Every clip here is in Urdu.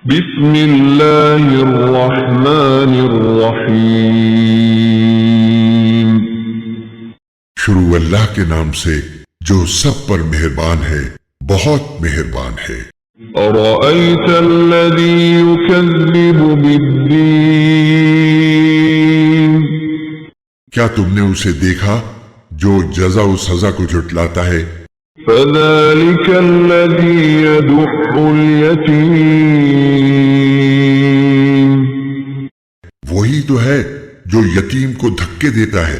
بسم اللہ الرحمن الرحیم شروع اللہ کے نام سے جو سب پر مہربان ہے، بہت مہربان ہے۔ ارأیت الذی یکذب بالدین کیا تم نے اسے دیکھا جو جزا و سزا کو جھٹلاتا ہے؟ فذلک الذی یدع الیتیم وہی تو ہے جو یتیم کو دھکے دیتا ہے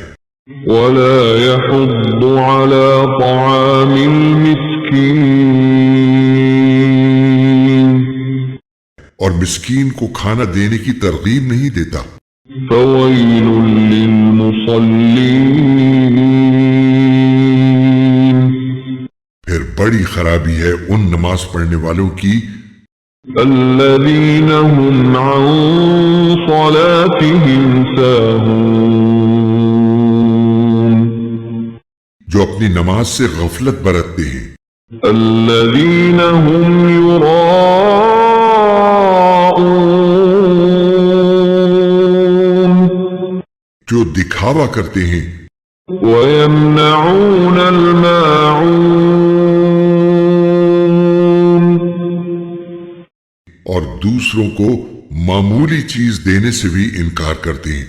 ولا يحض على طعام المسكين اور مسکین کو کھانا دینے کی ترغیب نہیں دیتا۔ فويل للمصلين پھر بڑی خرابی ہے ان نماز پڑھنے والوں کی الذين هم عن صلاتهم ساهون جو اپنی نماز سے غفلت برتتے ہیں، الذين هم يراءون جو دکھاوا کرتے ہیں ويمنعون الماعون اور دوسروں کو معمولی چیز دینے سے بھی انکار کرتے ہیں۔